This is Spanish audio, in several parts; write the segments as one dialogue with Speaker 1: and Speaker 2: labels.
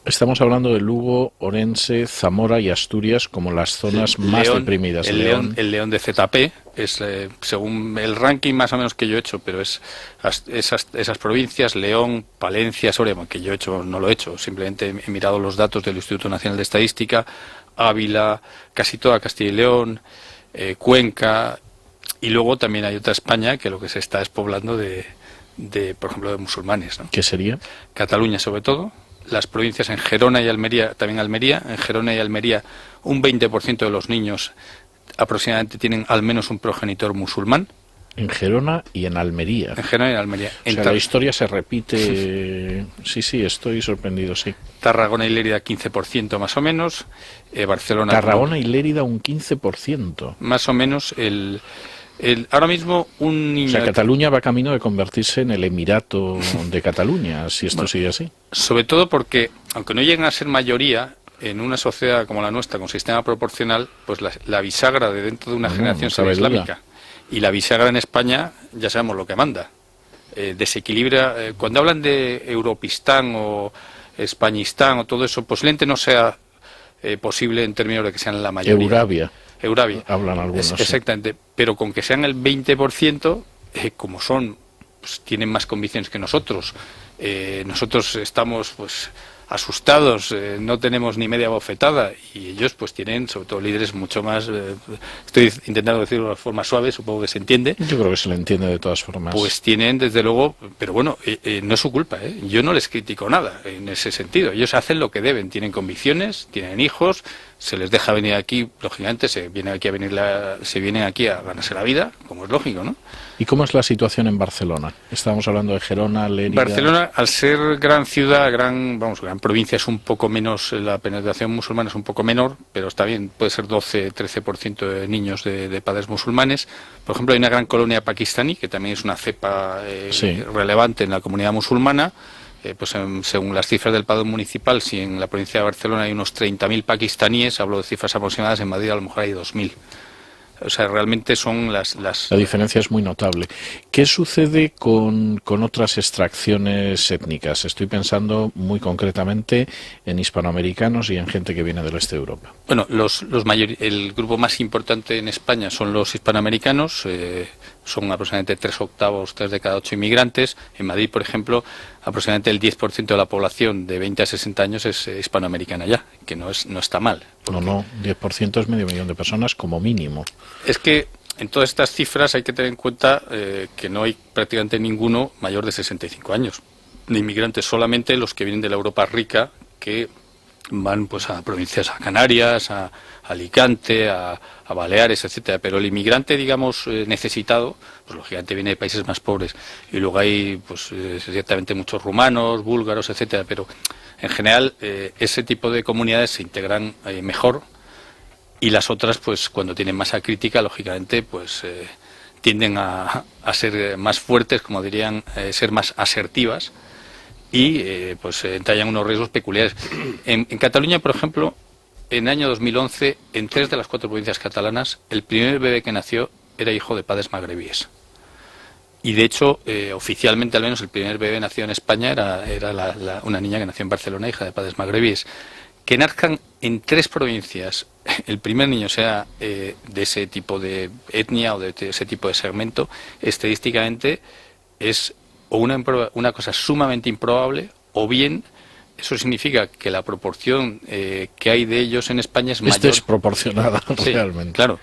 Speaker 1: Estamos hablando de Lugo, Orense, Zamora y Asturias como las zonas más deprimidas.
Speaker 2: El León de ZP es, según el ranking más o menos que yo he hecho, pero esas provincias, León, Palencia, Soria, que yo he hecho, no lo he hecho, simplemente he mirado los datos del Instituto Nacional de Estadística, Ávila, casi toda Castilla y León, Cuenca, y luego también hay otra España que lo que se está despoblando por ejemplo, de musulmanes, ¿no?
Speaker 1: ¿Qué sería?
Speaker 2: Cataluña sobre todo. Las provincias en Gerona y Almería, también Almería, en Gerona y Almería un 20% de los niños aproximadamente tienen al menos un progenitor musulmán.
Speaker 1: En Gerona y en Almería.
Speaker 2: En Gerona y en Almería.
Speaker 1: O sea, la historia se repite. Sí, estoy sorprendido, sí.
Speaker 2: Tarragona y Lérida 15% más o menos. Barcelona.
Speaker 1: Tarragona y Lérida un 15%.
Speaker 2: Más o menos ahora mismo un niño...
Speaker 1: O sea, Cataluña va camino de convertirse en el Emirato de Cataluña, si esto sigue así.
Speaker 2: Sobre todo porque, aunque no lleguen a ser mayoría, en una sociedad como la nuestra, con sistema proporcional, pues la bisagra de dentro de una generación será islámica. Y la bisagra en España, ya sabemos lo que manda. Desequilibra... cuando hablan de Europistán o Españistán o todo eso, posiblemente no sea posible en términos de que sean la mayoría. Euravia.
Speaker 1: Hablan algunos.
Speaker 2: Exactamente. Sí. Pero con que sean el 20%, como son, pues, tienen más convicciones que nosotros. Nosotros estamos pues asustados, no tenemos ni media bofetada, y ellos pues tienen sobre todo líderes mucho más, estoy intentando decirlo de forma suave, supongo que se entiende.
Speaker 1: Yo creo que se le entiende de todas formas.
Speaker 2: Pues tienen desde luego, pero bueno, no es su culpa, yo no les critico nada en ese sentido, ellos hacen lo que deben, tienen convicciones, tienen hijos, se les deja venir aquí, lógicamente se vienen aquí a ganarse la vida, como es lógico, ¿no?
Speaker 1: ¿Y cómo es la situación en Barcelona? Estábamos hablando de Gerona, Lérida...
Speaker 2: Barcelona, al ser gran ciudad, gran provincia, es un poco menos, la penetración musulmana es un poco menor, pero está bien, puede ser 12-13% de niños de padres musulmanes. Por ejemplo, hay una gran colonia pakistaní, que también es una cepa relevante en la comunidad musulmana. Según las cifras del padrón municipal, si en la provincia de Barcelona hay unos 30.000 pakistaníes, hablo de cifras aproximadas, en Madrid a lo mejor hay 2.000. O sea, realmente son las...
Speaker 1: La diferencia es muy notable. ¿Qué sucede con otras extracciones étnicas? Estoy pensando muy concretamente en hispanoamericanos y en gente que viene del este de Europa.
Speaker 2: Bueno, el grupo más importante en España son los hispanoamericanos, son aproximadamente 3 de cada 8 inmigrantes. En Madrid, por ejemplo, aproximadamente el 10% de la población de 20 a 60 años es hispanoamericana ya, que no está mal.
Speaker 1: No, 10% es medio millón de personas como mínimo.
Speaker 2: Es que en todas estas cifras hay que tener en cuenta que no hay prácticamente ninguno mayor de 65 años de inmigrantes, solamente los que vienen de la Europa rica, que van pues a provincias, a Canarias, a Alicante, a Baleares, etcétera. Pero el inmigrante, digamos, necesitado, pues lógicamente viene de países más pobres. Y luego hay, pues, ciertamente muchos rumanos, búlgaros, etcétera. Pero en general ese tipo de comunidades se integran mejor, y las otras, pues, cuando tienen masa crítica, lógicamente, pues tienden a ser más fuertes, como dirían, ser más asertivas. Y entrañan unos riesgos peculiares. En Cataluña, por ejemplo, en el año 2011, en 3 de las 4 provincias catalanas, el primer bebé que nació era hijo de padres magrebíes. Y de hecho, oficialmente al menos, el primer bebé nacido en España era una niña que nació en Barcelona, hija de padres magrebíes. Que nazcan en 3 provincias, el primer niño sea de ese tipo de etnia o de ese tipo de segmento, estadísticamente es o una cosa sumamente improbable, o bien eso significa que la proporción que hay de ellos en España es mayor.
Speaker 1: Es desproporcionada, sí, realmente.
Speaker 2: Claro.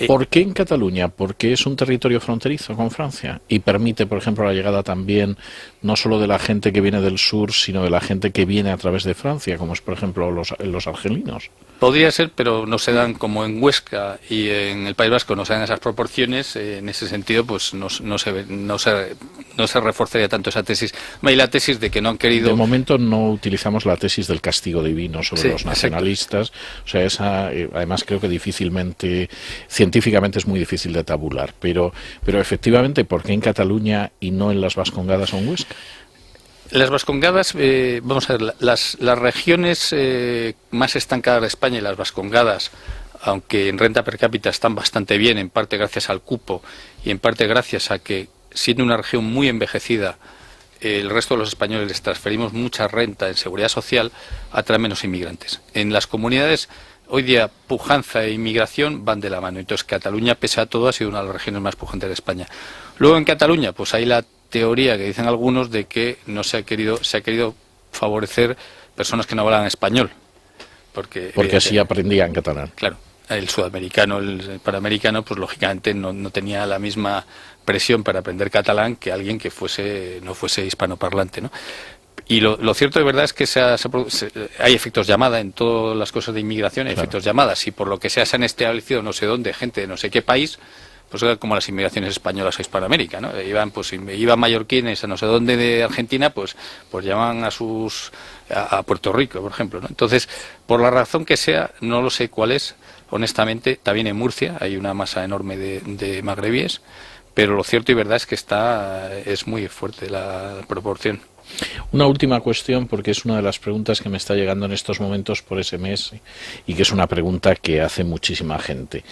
Speaker 1: ¿Por qué en Cataluña? Porque es un territorio fronterizo con Francia y permite, por ejemplo, la llegada también no solo de la gente que viene del sur, sino de la gente que viene a través de Francia, como es, por ejemplo, los argelinos.
Speaker 2: Podría ser, pero no se dan como en Huesca y en el País Vasco, no se dan esas proporciones. En ese sentido, pues no se reforzaría tanto esa tesis. Y la tesis de que no han querido...
Speaker 1: De momento no utilizamos la tesis del castigo divino sobre los nacionalistas. Exacto. O sea, esa, además creo que científicamente es muy difícil de tabular. Pero efectivamente, ¿por qué en Cataluña y no en las Vascongadas o en Huesca?
Speaker 2: Las Vascongadas, vamos a ver, las regiones más estancadas de España y las Vascongadas, aunque en renta per cápita están bastante bien, en parte gracias al cupo y en parte gracias a que, siendo una región muy envejecida, el resto de los españoles les transferimos mucha renta en seguridad social, atrae menos inmigrantes. En las comunidades, hoy día, pujanza e inmigración van de la mano. Entonces, Cataluña, pese a todo, ha sido una de las regiones más pujantes de España. Luego, en Cataluña, pues hay la teoría que dicen algunos de que no se ha querido favorecer personas que no hablan español. Porque
Speaker 1: así aprendían catalán.
Speaker 2: Claro. El sudamericano, el panamericano, pues lógicamente no tenía la misma presión para aprender catalán que alguien que no fuese hispanoparlante, ¿no? Y lo cierto de verdad es que hay efectos llamada en todas las cosas de inmigración, hay efectos llamadas, y por lo que sea se han establecido no sé dónde, gente de no sé qué país, pues era como las inmigraciones españolas a Hispanoamérica, ¿no? Iban mallorquines a no sé dónde de Argentina, pues llaman a Puerto Rico, por ejemplo, ¿no? Entonces, por la razón que sea, no lo sé cuál es, honestamente. También en Murcia hay una masa enorme de magrebíes, pero lo cierto y verdad es que es muy fuerte la proporción.
Speaker 1: Una última cuestión, porque es una de las preguntas que me está llegando en estos momentos por SMS y que es una pregunta que hace muchísima gente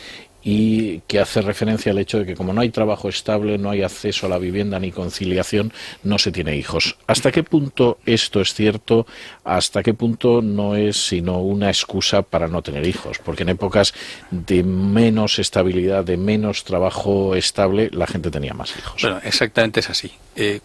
Speaker 1: y que hace referencia al hecho de que como no hay trabajo estable, no hay acceso a la vivienda ni conciliación, no se tiene hijos. ¿Hasta qué punto esto es cierto? ¿Hasta qué punto no es sino una excusa para no tener hijos? Porque en épocas de menos estabilidad, de menos trabajo estable, la gente tenía más hijos.
Speaker 2: Bueno, exactamente es así.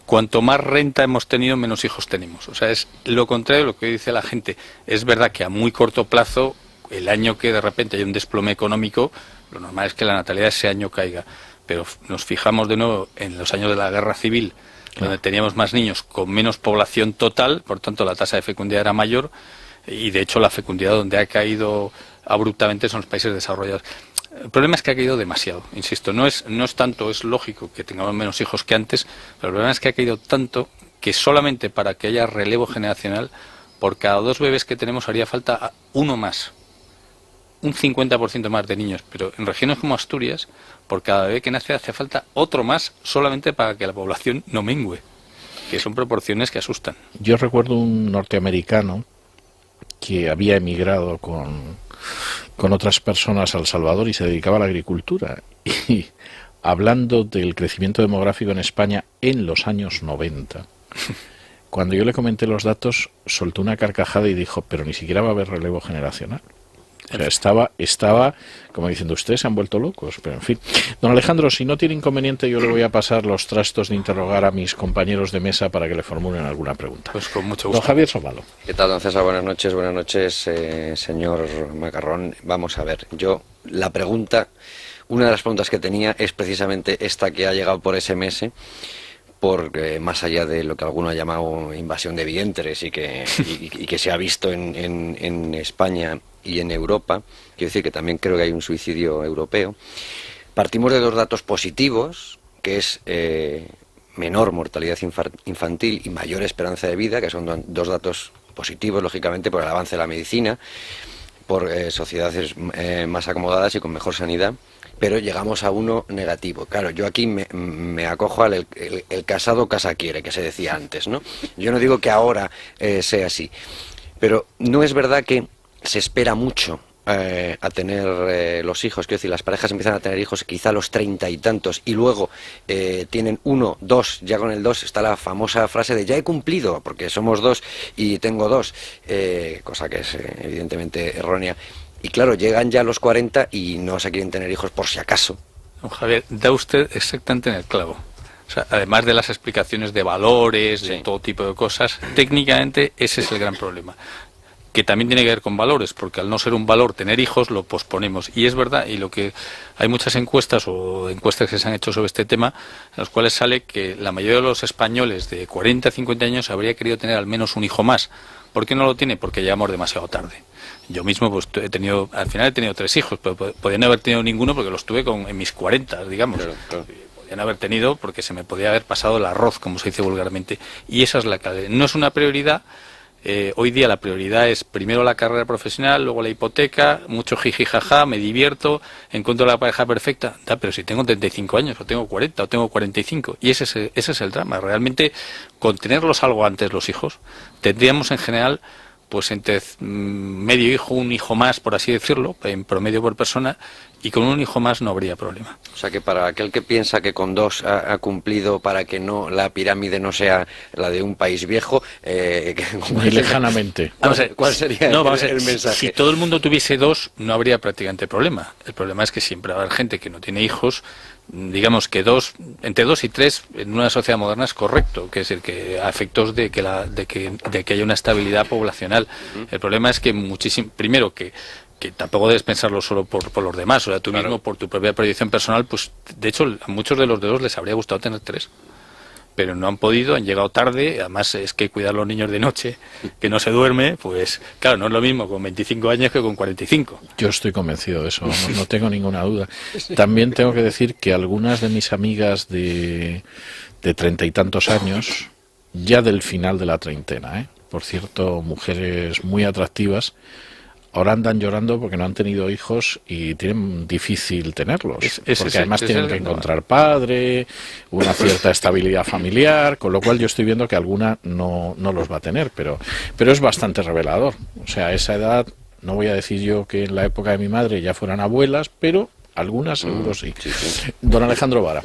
Speaker 2: Cuanto más renta hemos tenido, menos hijos tenemos. O sea, es lo contrario de lo que dice la gente. Es verdad que a muy corto plazo, el año que de repente hay un desplome económico, lo normal es que la natalidad ese año caiga, pero nos fijamos de nuevo en los años de la guerra civil, donde teníamos más niños con menos población total, por tanto la tasa de fecundidad era mayor, y de hecho la fecundidad donde ha caído abruptamente son los países desarrollados. El problema es que ha caído demasiado, insisto, no es tanto, es lógico que tengamos menos hijos que antes, pero el problema es que ha caído tanto que solamente para que haya relevo generacional, por cada 2 bebés que tenemos haría falta uno más. Un 50% más de niños, pero en regiones como Asturias, por cada bebé que nace hace falta otro más solamente para que la población no mengüe, que son proporciones que asustan.
Speaker 1: Yo recuerdo un norteamericano que había emigrado con otras personas a El Salvador y se dedicaba a la agricultura, y hablando del crecimiento demográfico en España en los años 90, cuando yo le comenté los datos, soltó una carcajada y dijo, pero ni siquiera va a haber relevo generacional. O sea, estaba como diciendo, ustedes se han vuelto locos, pero en fin. Don Alejandro, si no tiene inconveniente, yo le voy a pasar los trastos de interrogar a mis compañeros de mesa para que le formulen alguna pregunta.
Speaker 2: Pues con mucho gusto.
Speaker 1: Don Javier Somalo.
Speaker 3: ¿Qué tal, don César? Buenas noches, señor Macarrón. Vamos a ver, la pregunta, una de las preguntas que tenía es precisamente esta que ha llegado por SMS, porque más allá de lo que alguno ha llamado invasión de vientres y que se ha visto en España y en Europa, quiero decir que también creo que hay un suicidio europeo, partimos de 2 datos positivos, que es menor mortalidad infantil y mayor esperanza de vida, que son 2 datos positivos, lógicamente, por el avance de la medicina, por sociedades más acomodadas y con mejor sanidad, pero llegamos a uno negativo. Claro, yo aquí me acojo al el casado casa quiere, que se decía antes, ¿no? Yo no digo que ahora sea así, pero no es verdad que se espera mucho a tener los hijos. Quiero decir, las parejas empiezan a tener hijos quizá a los 30 y tantos y luego tienen 1, 2, ya con el 2 está la famosa frase de ya he cumplido, porque somos 2 y tengo 2, cosa que es evidentemente errónea. Y claro, llegan ya a los 40 y no se quieren tener hijos por si acaso.
Speaker 2: Don Javier, da usted exactamente en el clavo. O sea, además de las explicaciones de valores, de todo tipo de cosas, técnicamente ese es el gran problema, que también tiene que ver con valores, porque al no ser un valor tener hijos lo posponemos. Y es verdad, y hay muchas encuestas o encuestas que se han hecho sobre este tema, en las cuales sale que la mayoría de los españoles de 40 a 50 años habría querido tener al menos un hijo más. ¿Por qué no lo tiene? Porque llegamos demasiado tarde. Yo mismo pues al final he tenido 3 hijos, pero podía no haber tenido ninguno porque los tuve en mis 40, digamos. Claro. Podían haber tenido porque se me podía haber pasado el arroz, como se dice vulgarmente. Y esa es la clave. No es una prioridad. Hoy día la prioridad es primero la carrera profesional, luego la hipoteca, mucho jiji jaja, me divierto, encuentro la pareja perfecta. Pero si tengo 35 años, o tengo 40, o tengo 45. Y ese es el drama. Realmente, con tenerlos algo antes los hijos, tendríamos en general pues entre medio hijo, un hijo más, por así decirlo, en promedio por persona, y con un hijo más no habría problema.
Speaker 3: O sea que para aquel que piensa que con 2 ha cumplido para que no la pirámide no sea la de un país viejo,
Speaker 1: Muy lejanamente.
Speaker 3: ¿Cuál sería el mensaje?
Speaker 2: Si todo el mundo tuviese 2, no habría prácticamente problema. El problema es que siempre va a haber gente que no tiene hijos. Digamos que entre 2 y 3 en una sociedad moderna es correcto, que es decir, que a efectos de que haya una estabilidad poblacional. El problema es que primero que tampoco debes pensarlo solo por los demás, o sea, tú mismo por tu propia proyección personal, pues de hecho a muchos de los dedos les habría gustado tener 3, pero no han podido, han llegado tarde, además es que cuidar a los niños de noche, que no se duerme, pues claro, no es lo mismo con 25 años que con 45.
Speaker 1: Yo estoy convencido de eso, no tengo ninguna duda. También tengo que decir que algunas de mis amigas de 30 y tantos años, ya del final de la treintena, por cierto, mujeres muy atractivas, ahora andan llorando porque no han tenido hijos y tienen difícil tenerlos. Porque además tienen que encontrar padre, una cierta estabilidad familiar, con lo cual yo estoy viendo que alguna no los va a tener, pero es bastante revelador. O sea, a esa edad, no voy a decir yo que en la época de mi madre ya fueran abuelas, pero algunas seguro sí. Don Alejandro Vara.